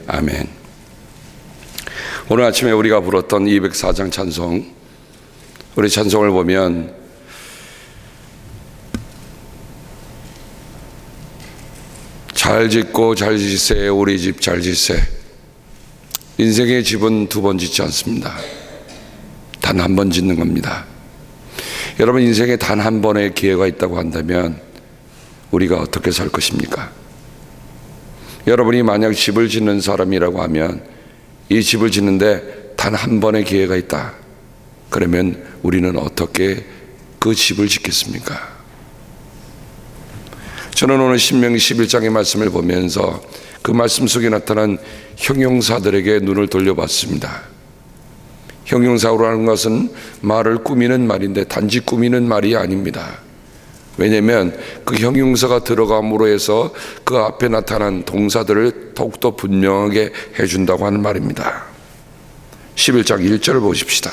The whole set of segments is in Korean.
아멘. 오늘 아침에 우리가 불렀던 204장 찬송, 우리 찬송을 보면 잘 짓고 잘 짓세 우리 집 잘 짓세. 인생의 집은 두 번 짓지 않습니다. 단 한 번 짓는 겁니다. 여러분, 인생에 단 한 번의 기회가 있다고 한다면 우리가 어떻게 살 것입니까? 여러분이 만약 집을 짓는 사람이라고 하면 이 집을 짓는데 단 한 번의 기회가 있다. 그러면 우리는 어떻게 그 집을 짓겠습니까? 저는 오늘 신명기 11장의 말씀을 보면서 그 말씀 속에 나타난 형용사들에게 눈을 돌려봤습니다. 형용사라는 것은 말을 꾸미는 말인데 단지 꾸미는 말이 아닙니다. 왜냐하면 그 형용사가 들어감으로 해서 그 앞에 나타난 동사들을 더욱더 분명하게 해준다고 하는 말입니다. 11장 1절을 보십시다.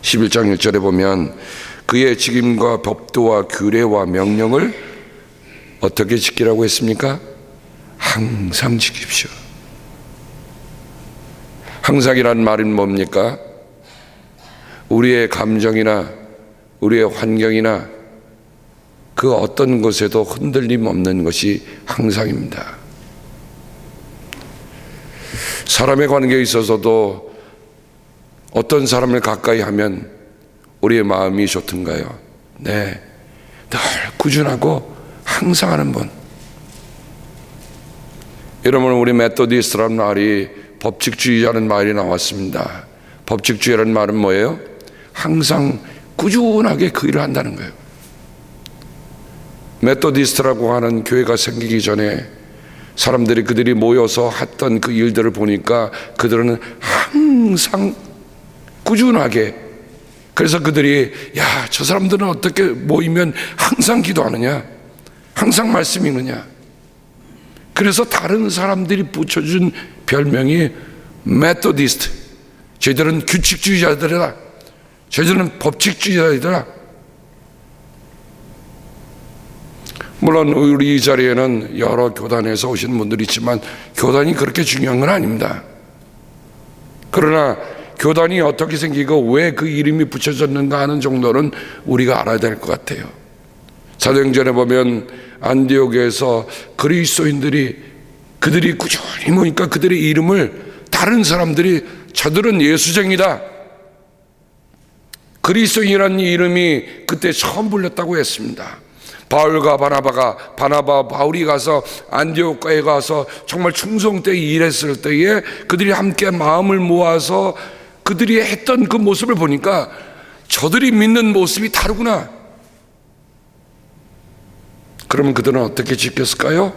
11장 1절에 보면 그의 직임과 법도와 규례와 명령을 어떻게 지키라고 했습니까? 항상 지킵시오. 항상이라는 말은 뭡니까? 우리의 감정이나 우리의 환경이나 그 어떤 것에도 흔들림 없는 것이 항상입니다. 사람의 관계에 있어서도 어떤 사람을 가까이 하면 우리의 마음이 좋던가요? 네, 늘 꾸준하고 항상 하는 분. 여러분, 우리 메토디스트라는 말이 법칙주의자는 말이 나왔습니다. 법칙주의라는 말은 뭐예요? 항상 꾸준하게 그 일을 한다는 거예요. 메토디스트라고 하는 교회가 생기기 전에 사람들이 그들이 모여서 했던 그 일들을 보니까 그들은 항상 꾸준하게, 그래서 그들이 야, 저 사람들은 어떻게 모이면 항상 기도하느냐, 항상 말씀 읽느냐. 그래서 다른 사람들이 붙여준 별명이 메토디스트. 저희들은 규칙주의자들이다, 저희들은 법칙주의자들이다. 물론 우리 이 자리에는 여러 교단에서 오신 분들이 있지만 교단이 그렇게 중요한 건 아닙니다. 그러나 교단이 어떻게 생기고 왜 그 이름이 붙여졌는가 하는 정도는 우리가 알아야 될 것 같아요. 사도행전에 보면 안디옥에서 그리스도인들이 그들이 꾸준히 모이니까 그들의 이름을 다른 사람들이 저들은 예수쟁이다, 그리스도인이라는 이름이 그때 처음 불렸다고 했습니다. 바울과 바울이 가서 안디옥가에 가서 정말 충성되게 일했을 때에 그들이 함께 마음을 모아서 그들이 했던 그 모습을 보니까 저들이 믿는 모습이 다르구나. 그러면 그들은 어떻게 지켰을까요?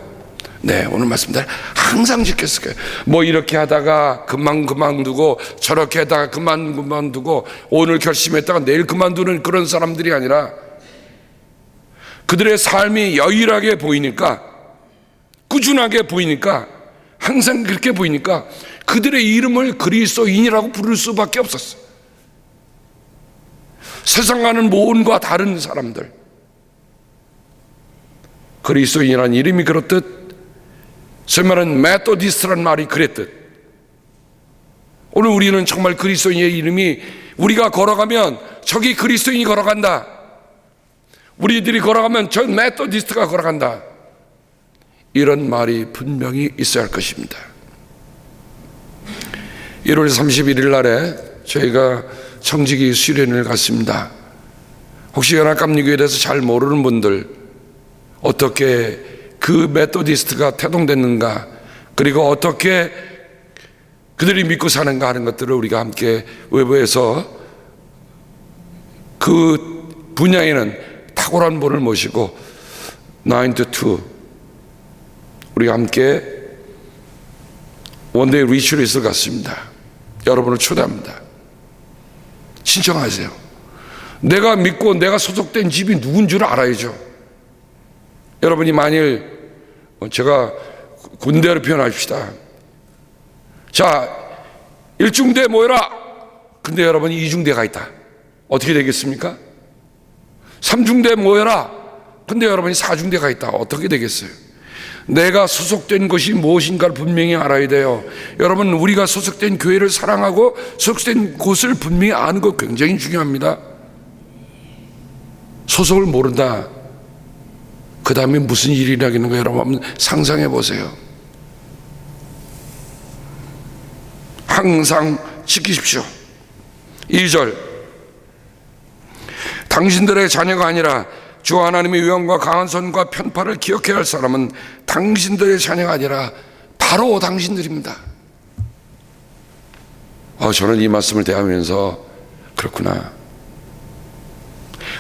네, 오늘 말씀대로 항상 지켰을 거예요. 뭐 이렇게 하다가 그만두고 저렇게 하다가 그만두고 오늘 결심했다가 내일 그만두는 그런 사람들이 아니라 그들의 삶이 여유하게 보이니까, 꾸준하게 보이니까, 항상 그렇게 보이니까 그들의 이름을 그리스도인이라고 부를 수밖에 없었어요. 세상과는 모험과 다른 사람들, 그리스도인이라는 이름이 그렇듯, 소위 말하는 메토디스트라는 말이 그랬듯, 오늘 우리는 정말 그리스도인의 이름이, 우리가 걸어가면 저기 그리스도인이 걸어간다, 우리들이 걸어가면 저 메토디스트가 걸어간다, 이런 말이 분명히 있어야 할 것입니다. 1월 31일 날에 저희가 청지기 수련을 갔습니다. 혹시 연합감리교회에 대해서 잘 모르는 분들, 어떻게 그 메토디스트가 태동됐는가, 그리고 어떻게 그들이 믿고 사는가 하는 것들을 우리가 함께 외부에서 그 분야에는 탁월한 분을 모시고 9 to 2 우리가 함께 원데이 리트릿을 갔습니다. 여러분을 초대합니다. 신청하세요. 내가 믿고 내가 소속된 집이 누군 줄 알아야죠. 여러분이 만일, 제가 군대로 표현합시다. 자, 1중대 모여라. 근데 여러분이 2중대가 있다. 어떻게 되겠습니까? 3중대 모여라. 근데 여러분이 4중대가 있다. 어떻게 되겠어요? 내가 소속된 것이 무엇인가를 분명히 알아야 돼요. 여러분, 우리가 소속된 교회를 사랑하고 소속된 곳을 분명히 아는 것 굉장히 중요합니다. 소속을 모른다, 그 다음에 무슨 일이 일어나겠는가 여러분 한번 상상해 보세요. 항상 지키십시오. 2절, 당신들의 자녀가 아니라 주 하나님의 위엄과 강한 손과 편파를 기억해야 할 사람은 당신들의 자녀가 아니라 바로 당신들입니다. 저는 이 말씀을 대하면서 그렇구나,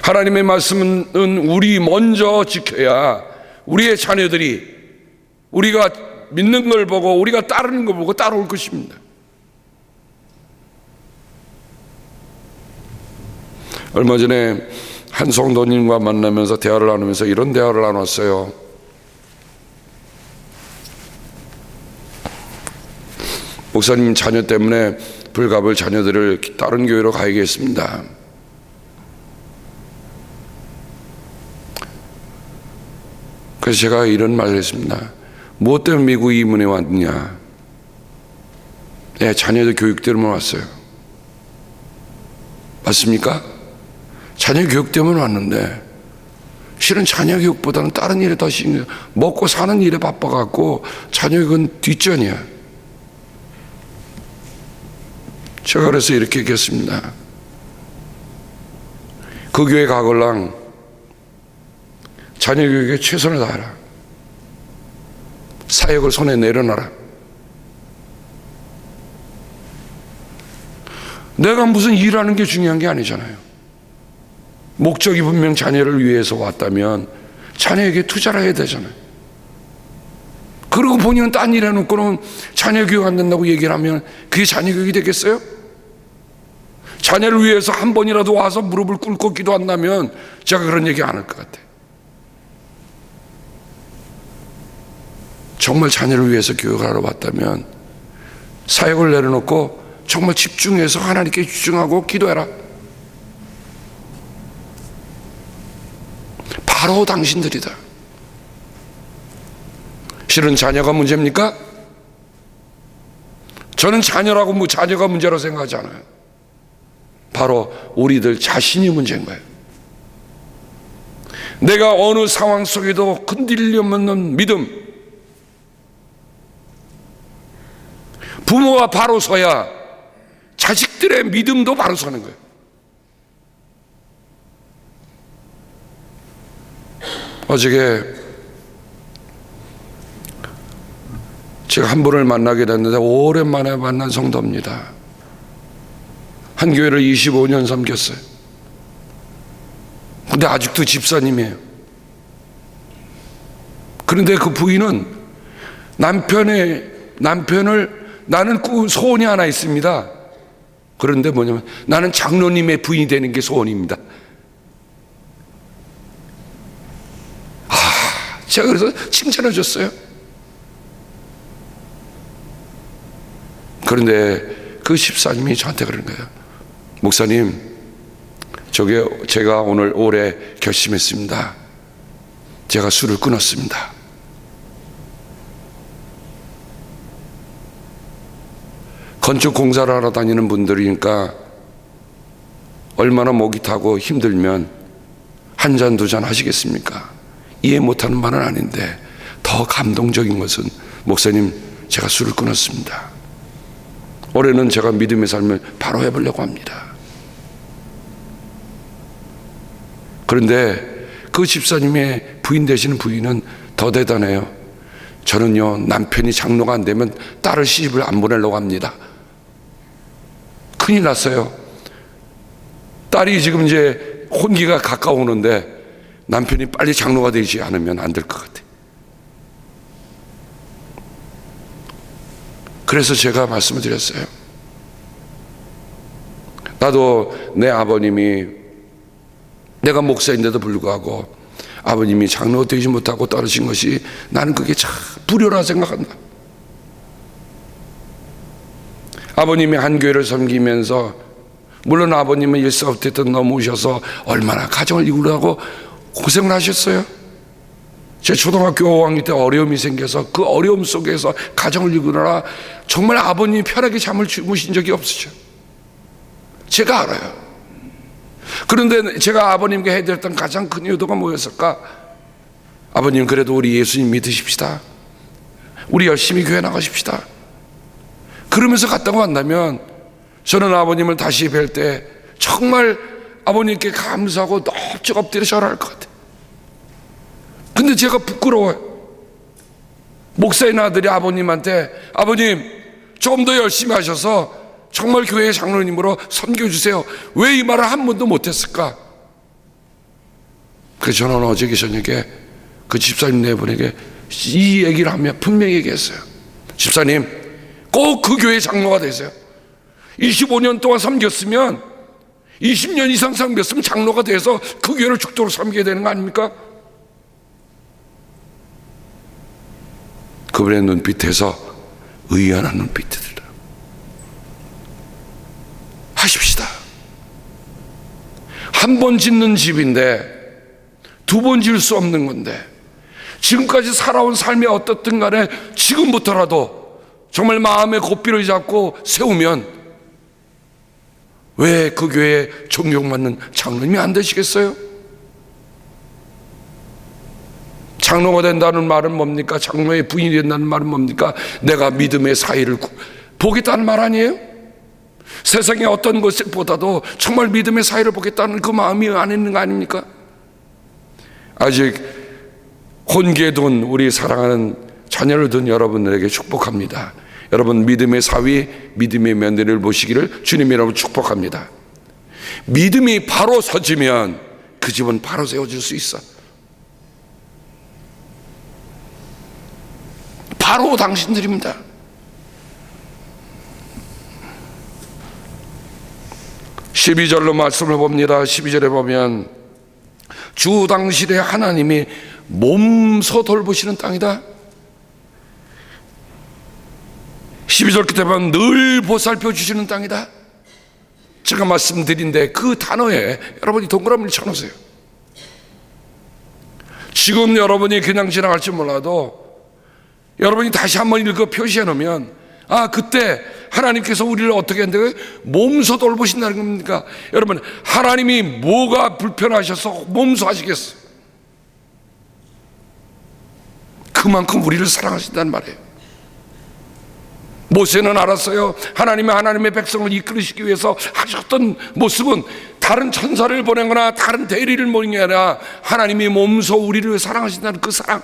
하나님의 말씀은 우리 먼저 지켜야 우리의 자녀들이 우리가 믿는 걸 보고 우리가 따르는 걸 보고 따라올 것입니다. 얼마 전에 한 성도님과 만나면서 대화를 나누면서 이런 대화를 나눴어요. 목사님, 자녀 때문에 불갑을 자녀들을 다른 교회로 가야겠습니다. 그래서 제가 이런 말을 했습니다. 무엇 때문에 미국 이민에 왔느냐? 네, 자녀들 교육 때문에 왔어요. 맞습니까? 자녀 교육 때문에 왔는데 실은 자녀 교육보다는 다른 일에 더 신경, 먹고 사는 일에 바빠갖고 자녀 교육은 뒷전이야. 제가 그래서 이렇게 얘기했습니다. 그 교회 가걸랑 자녀 교육에 최선을 다하라. 사역을 손에 내려놔라. 내가 무슨 일하는 게 중요한 게 아니잖아요. 목적이 분명 자녀를 위해서 왔다면 자녀에게 투자를 해야 되잖아요. 그리고 본인은 딴 일 해놓고는 자녀 교육 안 된다고 얘기를 하면 그게 자녀 교육이 되겠어요? 자녀를 위해서 한 번이라도 와서 무릎을 꿇고 기도한다면 제가 그런 얘기 안 할 것 같아요. 정말 자녀를 위해서 교육을 하러 왔다면 사역을 내려놓고 정말 집중해서 하나님께 집중하고 기도해라. 바로 당신들이다. 실은 자녀가 문제입니까? 저는 자녀가 문제라고 생각하지 않아요. 바로 우리들 자신이 문제인 거예요. 내가 어느 상황 속에도 흔들림 없는 믿음, 부모가 바로 서야 자식들의 믿음도 바로 서는 거예요. 어저께 제가 한 분을 만나게 됐는데 오랜만에 만난 성도입니다. 한 교회를 25년 섬겼어요. 근데 아직도 집사님이에요. 그런데 그 부인은 남편을 나는 소원이 하나 있습니다. 그런데 뭐냐면 나는 장로님의 부인이 되는 게 소원입니다. 제가 그래서 칭찬해 줬어요. 그런데 그 집사님이 저한테 그러는 거예요. 목사님, 제가 올해 결심했습니다. 제가 술을 끊었습니다. 건축 공사를 하러 다니는 분들이니까 얼마나 목이 타고 힘들면 한 잔, 두 잔 하시겠습니까? 이해 못하는 말은 아닌데 더 감동적인 것은 목사님, 제가 술을 끊었습니다. 올해는 제가 믿음의 삶을 바로 해보려고 합니다. 그런데 그 집사님의 부인 되시는 부인은 더 대단해요. 저는요, 남편이 장로가 안 되면 딸을 시집을 안 보내려고 합니다. 큰일 났어요. 딸이 지금 이제 혼기가 가까우는데 남편이 빨리 장로가 되지 않으면 안 될 것 같아요. 그래서 제가 말씀을 드렸어요. 나도 내 아버님이, 내가 목사인데도 불구하고 아버님이 장로가 되지 못하고 떨어진 것이 나는 그게 참 불효라 생각한다. 아버님이 한 교회를 섬기면서, 물론 아버님은 일사후퇴도 넘으셔서 얼마나 가정을 이루려고 고생을 하셨어요. 제 초등학교 5학년 때 어려움이 생겨서 그 어려움 속에서 가정을 이루느라 정말 아버님이 편하게 잠을 주무신 적이 없으셔. 제가 알아요. 그런데 제가 아버님께 해드렸던 가장 큰 효도가 뭐였을까? 아버님, 그래도 우리 예수님 믿으십시다. 우리 열심히 교회 나가십시다. 그러면서 갔다고 한다면 저는 아버님을 다시 뵐 때 정말 아버님께 감사하고 넙죽 엎드려 절할 것 같아요. 근데 제가 부끄러워요. 목사인 아들이 아버님한테, 아버님 조금 더 열심히 하셔서 정말 교회 장로님으로 섬겨주세요. 왜 이 말을 한 번도 못했을까? 그래서 저는 어저께 저녁에 그 집사님 네 분에게 이 얘기를 하며 분명히 얘기했어요. 집사님, 꼭 그 교회 장로가 되세요. 25년 동안 섬겼으면 20년 이상 섬겼으면 장로가 돼서 그 교회를 죽도록 섬겨야 되는 거 아닙니까? 그분의 눈빛에서 의연한 눈빛이더라. 하십시다. 한 번 짓는 집인데 두 번 지을 수 없는 건데, 지금까지 살아온 삶이 어떻든 간에 지금부터라도 정말 마음의 고삐를 잡고 세우면 왜 그 교회에 존경받는 장로님이 안 되시겠어요? 장로가 된다는 말은 뭡니까? 장로의 부인이 된다는 말은 뭡니까? 내가 믿음의 사이를 보겠다는 말 아니에요? 세상의 어떤 것보다도 정말 믿음의 사이를 보겠다는 그 마음이 안 있는 거 아닙니까? 아직 혼계에 둔 우리 사랑하는 자녀를 둔 여러분들에게 축복합니다. 여러분, 믿음의 사위, 믿음의 며느리를 보시기를 주님이라고 축복합니다. 믿음이 바로 서지면 그 집은 바로 세워질 수 있어. 바로 당신들입니다. 12절로 말씀을 봅니다. 12절에 보면 주 당신의 하나님이 몸소 돌보시는 땅이다. 12절 끝에 보면 늘 보살펴 주시는 땅이다. 제가 말씀드린데 그 단어에 여러분이 동그라미를 쳐놓으세요. 지금 여러분이 그냥 지나갈지 몰라도 여러분이 다시 한번 읽어 표시해 놓으면, 아, 그때 하나님께서 우리를 어떻게 했는데 몸소 돌보신다는 겁니까? 여러분, 하나님이 뭐가 불편하셔서 몸소 하시겠어요? 그만큼 우리를 사랑하신다는 말이에요. 모세는 알았어요. 하나님의 백성을 이끌으시기 위해서 하셨던 모습은 다른 천사를 보내거나 다른 대리를 모는 게 아니라 하나님이 몸소 우리를 사랑하신다는 그 사랑,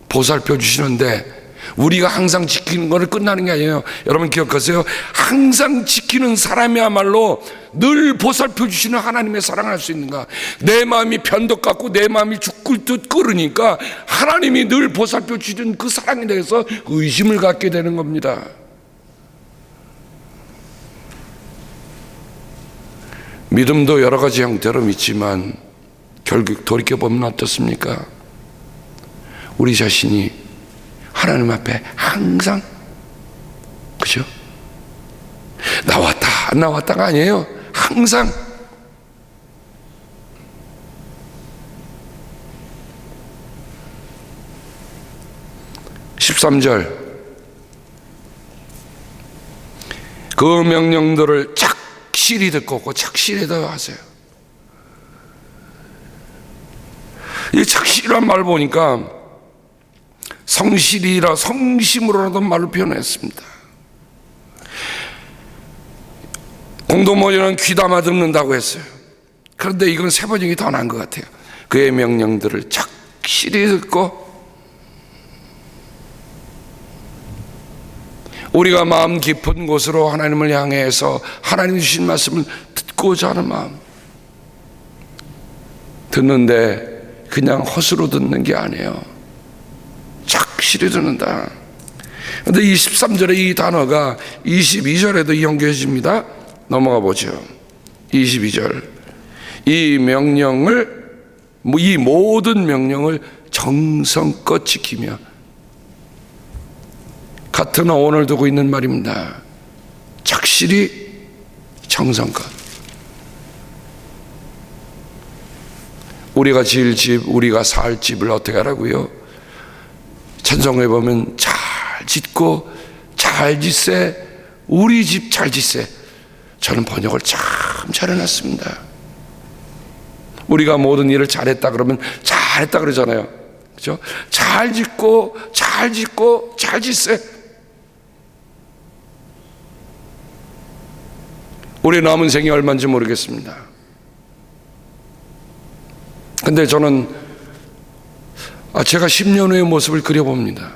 보살펴 주시는데 우리가 항상 지키는 것을 끝나는 게 아니에요. 여러분 기억하세요. 항상 지키는 사람이야말로 늘 보살펴 주시는 하나님의 사랑을 할 수 있는가. 내 마음이 변덕 같고 내 마음이 죽을 듯 끓으니까 하나님이 늘 보살펴 주시는 그 사랑에 대해서 의심을 갖게 되는 겁니다. 믿음도 여러 가지 형태로 믿지만 결국 돌이켜보면 어떻습니까? 우리 자신이 하나님 앞에 항상, 그죠? 나왔다 안 나왔다가 아니에요. 항상 (13절) 그 명령들을 착실히 듣고 착실히 하세요. 이 착실한 말 보니까 성실이라 성심으로라도 말로 표현했습니다. 공동모여는 귀담아 듣는다고 했어요. 그런데 이건 세 번역이 더 나은 것 같아요. 그의 명령들을 착실히 듣고, 우리가 마음 깊은 곳으로 하나님을 향해서 하나님 주신 말씀을 듣고자 하는 마음, 듣는데 그냥 헛으로 듣는 게 아니에요. 착실히 듣는다. 그런데 이 13절의 이 단어가 22절에도 이용되어집니다. 넘어가 보죠. 22절. 이 명령을, 이 모든 명령을 정성껏 지키며, 같은 어원을 두고 있는 말입니다. 착실히, 정성껏. 우리가 지을 집, 우리가 살 집을 어떻게 하라고요? 찬송에 보면 잘 짓고 잘 짓세, 우리 집 잘 짓세. 저는 번역을 참 잘해놨습니다. 우리가 모든 일을 잘했다 그러면 잘했다 그러잖아요. 그렇죠? 잘 짓고 잘 짓고 잘 짓세. 우리 남은 생이 얼마인지 모르겠습니다. 근데 저는 제가 10년 후의 모습을 그려봅니다.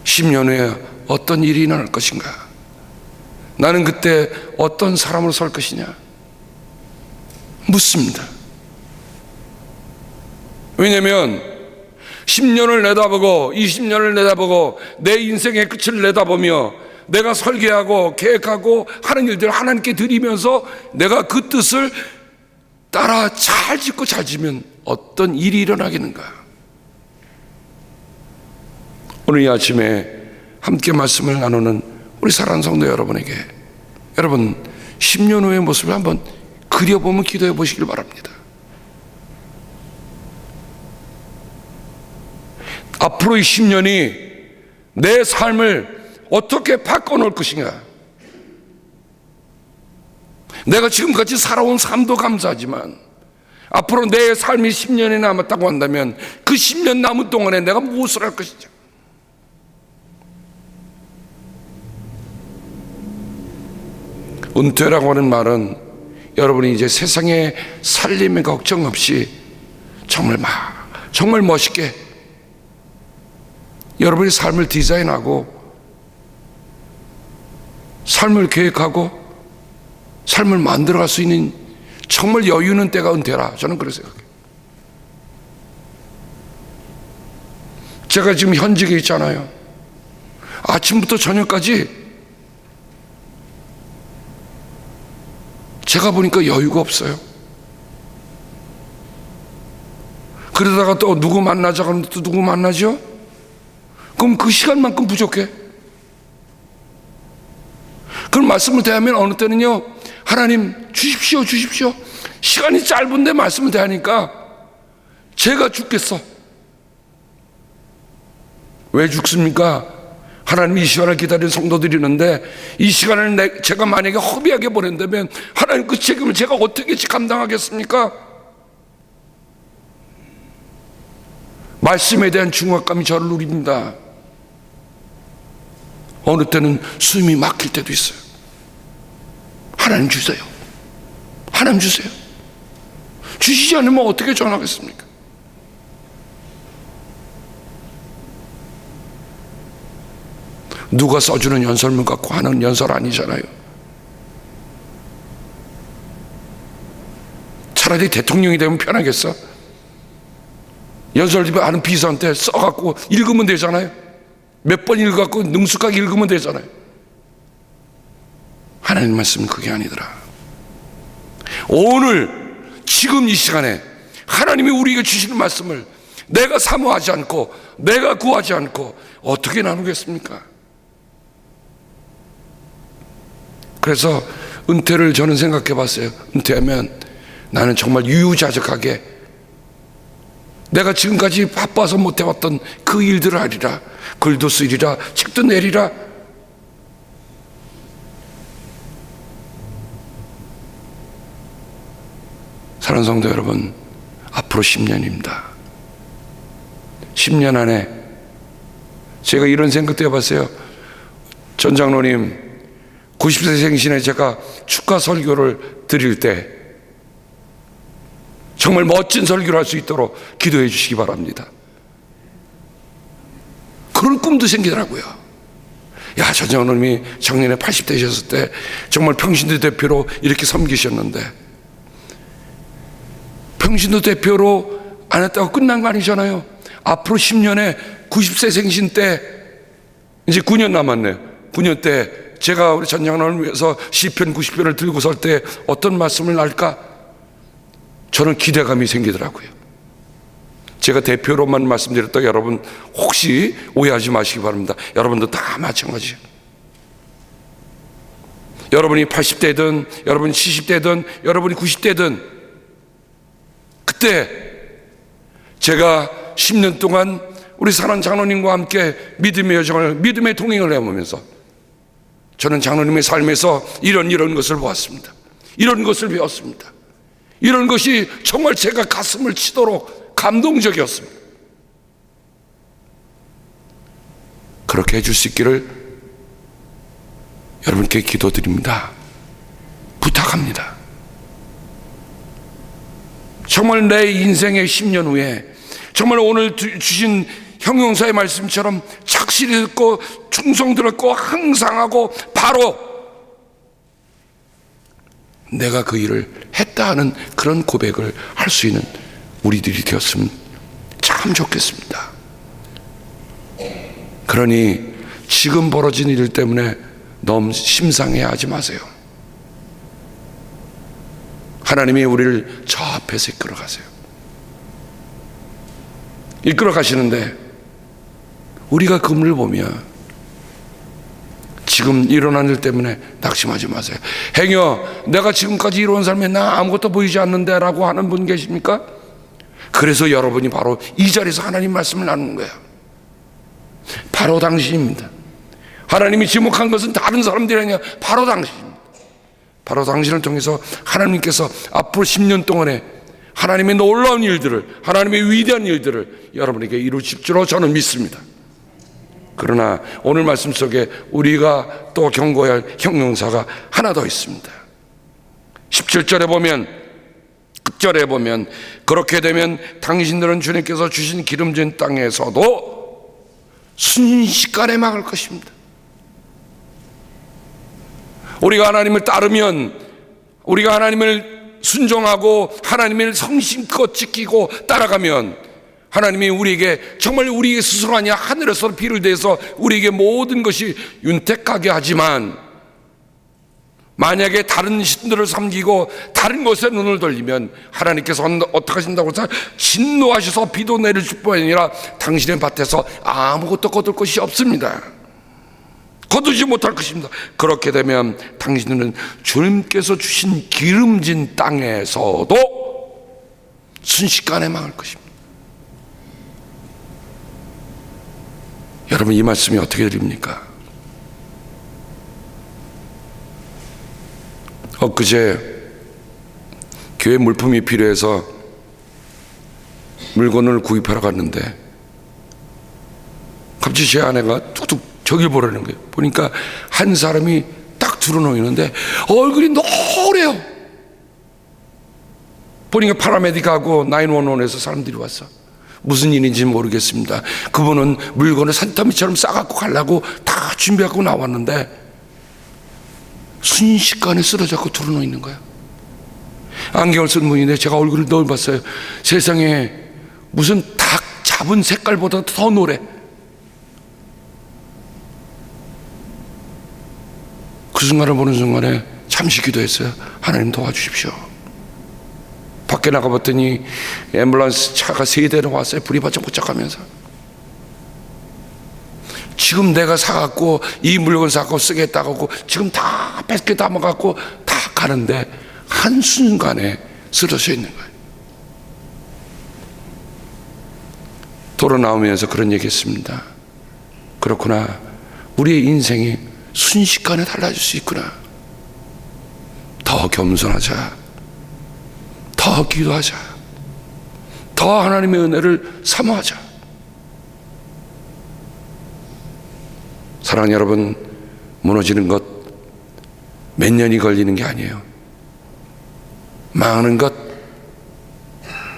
10년 후에 어떤 일이 일어날 것인가? 나는 그때 어떤 사람으로 설 것이냐? 묻습니다. 왜냐하면 10년을 내다보고 20년을 내다보고 내 인생의 끝을 내다보며 내가 설계하고 계획하고 하는 일들을 하나님께 드리면서 내가 그 뜻을 따라 잘 짓고 잘 지면 어떤 일이 일어나겠는가? 오늘 이 아침에 함께 말씀을 나누는 우리 사랑하는 성도 여러분에게, 여러분 10년 후의 모습을 한번 그려보면 기도해 보시길 바랍니다. 앞으로의 10년이 내 삶을 어떻게 바꿔놓을 것인가? 내가 지금까지 살아온 삶도 감사하지만 앞으로 내 삶이 10년이 남았다고 한다면 그 10년 남은 동안에 내가 무엇을 할 것이냐? 은퇴라고 하는 말은 여러분이 이제 세상의 살림의 걱정 없이 정말 멋있게 여러분의 삶을 디자인하고 삶을 계획하고 삶을 만들어갈 수 있는 정말 여유 있는 때가 은퇴라. 저는 그렇게 생각해요. 제가 지금 현직에 있잖아요. 아침부터 저녁까지 제가 보니까 여유가 없어요. 그러다가 또 누구 만나자 그러면 또 누구 만나죠? 그럼 그 시간만큼 부족해. 그럼 말씀을 대하면 어느 때는요, 하나님 주십시오 주십시오. 시간이 짧은데 말씀을 대하니까 제가 죽겠어. 왜 죽습니까? 하나님 이 시간을 기다리는 성도들이 있는데 이 시간을 제가 만약에 허비하게 보낸다면 하나님 그 책임을 제가 어떻게 감당하겠습니까? 말씀에 대한 중압감이 저를 누립니다. 어느 때는 숨이 막힐 때도 있어요. 하나님 주세요. 하나님 주세요. 주시지 않으면 어떻게 전하겠습니까? 누가 써주는 연설문 갖고 하는 연설 아니잖아요. 차라리 대통령이 되면 편하겠어? 연설집에 아는 비서한테 써갖고 읽으면 되잖아요. 몇 번 읽어갖고 능숙하게 읽으면 되잖아요. 하나님 말씀은 그게 아니더라. 오늘 지금 이 시간에 하나님이 우리에게 주시는 말씀을 내가 사모하지 않고 내가 구하지 않고 어떻게 나누겠습니까? 그래서 은퇴를 저는 생각해 봤어요. 은퇴하면 나는 정말 유유자적하게 내가 지금까지 바빠서 못 해왔던 그 일들을 하리라. 글도 쓰리라, 책도 내리라. 사랑하는 성도 여러분, 앞으로 10년입니다. 10년 안에 제가 이런 생각도 해봤어요. 전 장로님 90세 생신에 제가 축하 설교를 드릴 때 정말 멋진 설교를 할 수 있도록 기도해 주시기 바랍니다. 그런 꿈도 생기더라고요. 야, 전 장로님이 작년에 80대셨을 때 정말 평신도 대표로 이렇게 섬기셨는데 평신도 대표로 안 했다고 끝난 거 아니잖아요. 앞으로 10년에 90세 생신 때 이제 9년 남았네요. 9년 때 제가 우리 전 장로님을 위해서 시편 90편을 들고 설 때 어떤 말씀을 할까? 저는 기대감이 생기더라고요. 제가 대표로만 말씀드렸다가 여러분 혹시 오해하지 마시기 바랍니다. 여러분도 다 마찬가지예요. 여러분이 80대든 여러분이 70대든 여러분이 90대든 그때 제가 10년 동안 우리 사랑하는 장로님과 함께 믿음의 여정을, 믿음의 동행을 해보면서 저는 장로님의 삶에서 이런 것을 보았습니다. 이런 것을 배웠습니다. 이런 것이 정말 제가 가슴을 치도록 감동적이었습니다. 그렇게 해줄 수 있기를 여러분께 기도드립니다. 부탁합니다. 정말 내 인생의 10년 후에 정말 오늘 주신 형용사의 말씀처럼 착실히 듣고 충성 들었고 항상 하고 바로 내가 그 일을 했다 하는 그런 고백을 할 수 있는 우리들이 되었으면 참 좋겠습니다. 그러니 지금 벌어진 일 때문에 너무 심상해하지 마세요. 하나님이 우리를 저 앞에서 이끌어 가세요. 이끌어 가시는데 우리가 그물을 보면 지금 일어난 일 때문에 낙심하지 마세요. 행여 내가 지금까지 이루어온 삶에 나 아무것도 보이지 않는데 라고 하는 분 계십니까? 그래서 여러분이 바로 이 자리에서 하나님 말씀을 나누는 거예요. 바로 당신입니다. 하나님이 지목한 것은 다른 사람들이 아니라 바로 당신입니다. 바로 당신을 통해서 하나님께서 앞으로 10년 동안에 하나님의 놀라운 일들을, 하나님의 위대한 일들을 여러분에게 이루실 줄로 저는 믿습니다. 그러나 오늘 말씀 속에 우리가 또 경고해야 할 형용사가 하나 더 있습니다. 17절에 보면, 끝절에 보면 그렇게 되면 당신들은 주님께서 주신 기름진 땅에서도 순식간에 막을 것입니다. 우리가 하나님을 따르면, 우리가 하나님을 순종하고 하나님을 성심껏 지키고 따라가면 하나님이 우리에게 정말 우리에게 스스로 아니라 하늘에서 비를 대서 우리에게 모든 것이 윤택하게 하지만, 만약에 다른 신들을 섬기고 다른 것에 눈을 돌리면 하나님께서 어떻게 하신다고 해서 진노하셔서 비도 내려줄 뿐 아니라 당신의 밭에서 아무것도 거둘 것이 없습니다. 거두지 못할 것입니다. 그렇게 되면 당신은 주님께서 주신 기름진 땅에서도 순식간에 망할 것입니다. 여러분, 이 말씀이 어떻게 들립니까? 엊그제 교회 물품이 필요해서 물건을 구입하러 갔는데 갑자기 제 아내가 툭툭 저길 보라는 거예요. 보니까 한 사람이 딱 드러놓이는데 얼굴이 노래요. 보니까 파라메디크하고 911에서 사람들이 왔어. 무슨 일인지 모르겠습니다. 그분은 물건을 산더미처럼 싸갖고 가려고 다 준비하고 나왔는데 순식간에 쓰러져서 드러놓이는 거야. 안경을 쓴 분인데 제가 얼굴을 넣어 봤어요. 세상에 무슨 닭 잡은 색깔보다 더 노래. 그 순간을 보는 순간에 잠시 기도했어요. 하나님 도와주십시오. 밖에 나가봤더니 앰뷸런스 차가 3대나 왔어요. 불이 바짝바짝하면서. 지금 내가 사갖고 이 물건 사갖고 쓰겠다고 하고 지금 다 뺏겨 담아갖고 다 가는데 한순간에 쓰러져 있는 거예요. 도로 나오면서 그런 얘기 했습니다. 그렇구나, 우리의 인생이 순식간에 달라질 수 있구나. 더 겸손하자, 더 기도하자, 더 하나님의 은혜를 사모하자. 사랑하는 여러분, 무너지는 것 몇 년이 걸리는 게 아니에요. 망하는 것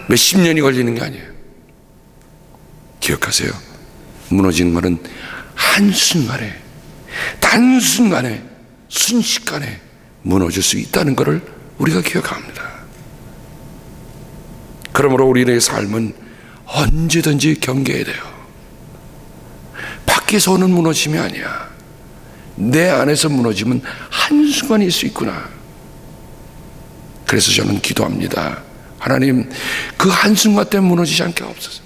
몇십 년이 걸리는 게 아니에요. 기억하세요. 무너지는 것은 한순간에, 단순간에, 순식간에 무너질 수 있다는 것을 우리가 기억합니다. 그러므로 우리의 삶은 언제든지 경계해야 돼요. 밖에서 오는 무너짐이 아니야. 내 안에서 무너지면 한순간일 수 있구나. 그래서 저는 기도합니다. 하나님, 그 한순간 때문에 무너지지 않게 하옵소서.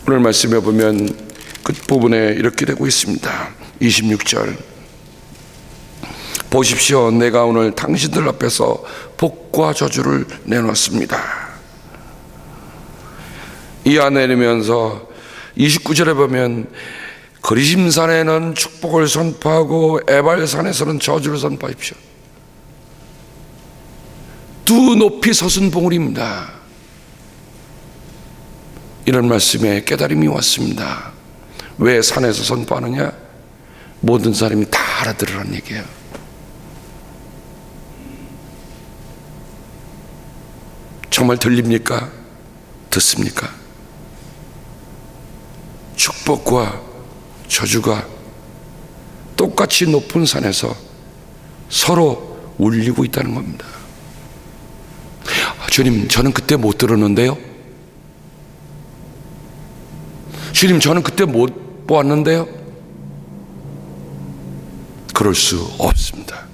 오늘 말씀해 보면 끝부분에 이렇게 되고 있습니다. 26절. 보십시오, 내가 오늘 당신들 앞에서 복과 저주를 내놓습니다. 이하 내리면서 29절에 보면 그리심산에는 축복을 선포하고 에발산에서는 저주를 선포하십시오. 두 높이 솟은 봉우리입니다. 이런 말씀에 깨달음이 왔습니다. 왜 산에서 선포하느냐? 모든 사람이 다 알아들으라는 얘기예요. 정말 들립니까? 듣습니까? 축복과 저주가 똑같이 높은 산에서 서로 울리고 있다는 겁니다. 주님, 저는 그때 못 들었는데요. 주님, 저는 그때 못 보았는데요. 그럴 수 없습니다.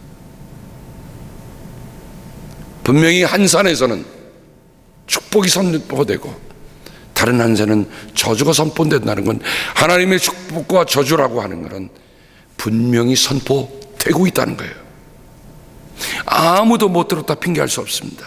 분명히 한 산에서는 축복이 선포되고 다른 한 산은 저주가 선포된다는 건, 하나님의 축복과 저주라고 하는 것은 분명히 선포되고 있다는 거예요. 아무도 못 들었다 핑계할 수 없습니다.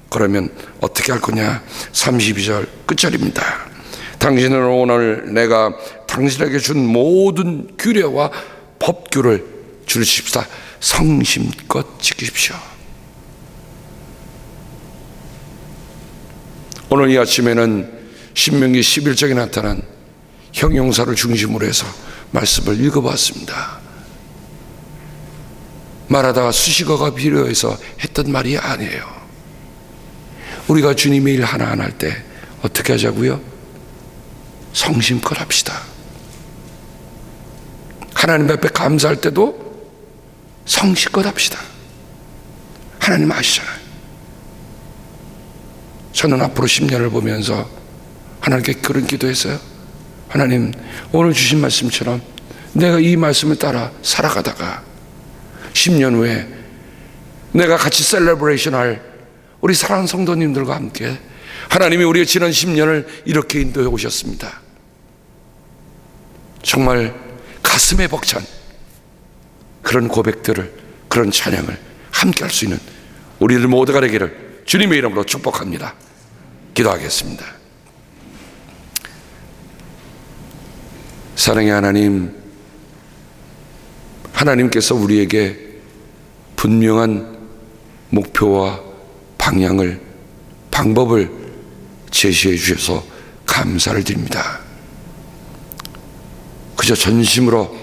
그러면 어떻게 할 거냐? 32절 끝절입니다. 당신은 오늘 내가 당신에게 준 모든 규례와 법규를 주십사 성심껏 지키십시오. 오늘 이 아침에는 신명기 11장에 나타난 형용사를 중심으로 해서 말씀을 읽어봤습니다. 말하다가 수식어가 필요해서 했던 말이 아니에요. 우리가 주님의 일 하나하나 할 때 어떻게 하자고요? 성심껏 합시다. 하나님 앞에 감사할 때도 성심껏 합시다. 하나님 아시잖아요. 저는 앞으로 10년을 보면서 하나님께 그런 기도했어요. 하나님, 오늘 주신 말씀처럼 내가 이 말씀을 따라 살아가다가 10년 후에 내가 같이 셀러브레이션 할 우리 사랑하는 성도님들과 함께 하나님이 우리의 지난 10년을 이렇게 인도해 오셨습니다. 정말 가슴에 벅찬 그런 고백들을, 그런 찬양을 함께 할 수 있는 우리들 모두가 되기를 주님의 이름으로 축복합니다. 기도하겠습니다. 사랑의 하나님, 하나님께서 우리에게 분명한 목표와 방향을, 방법을 제시해 주셔서 감사를 드립니다. 그저 전심으로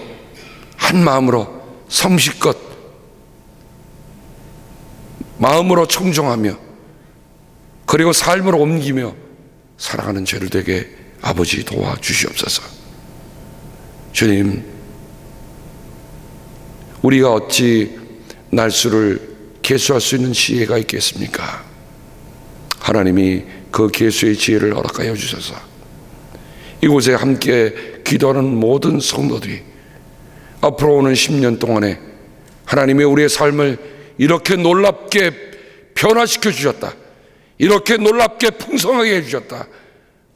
한 마음으로 성실껏 마음으로 청종하며 그리고 삶으로 옮기며 살아가는 죄를 되게 아버지 도와주시옵소서. 주님, 우리가 어찌 날수를 계수할 수 있는 지혜가 있겠습니까? 하나님이 그 계수의 지혜를 허락하여 주셔서 이곳에 함께 기도하는 모든 성도들이 앞으로 오는 10년 동안에 하나님의 우리의 삶을 이렇게 놀랍게 변화시켜 주셨다, 이렇게 놀랍게 풍성하게 해주셨다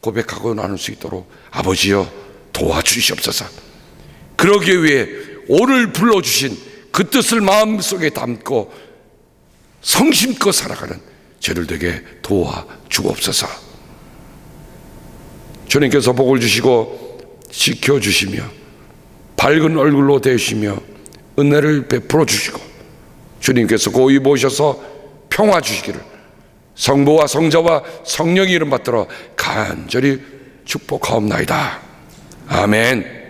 고백하고 나눌 수 있도록 아버지여 도와주시옵소서. 그러기 위해 오늘 불러주신 그 뜻을 마음속에 담고 성심껏 살아가는 저를 되게 도와주옵소서. 주님께서 복을 주시고 지켜주시며 밝은 얼굴로 되시며 은혜를 베풀어 주시고 주님께서 고이 모셔서 평화 주시기를 성부와 성자와 성령의 이름 받들어 간절히 축복하옵나이다. 아멘.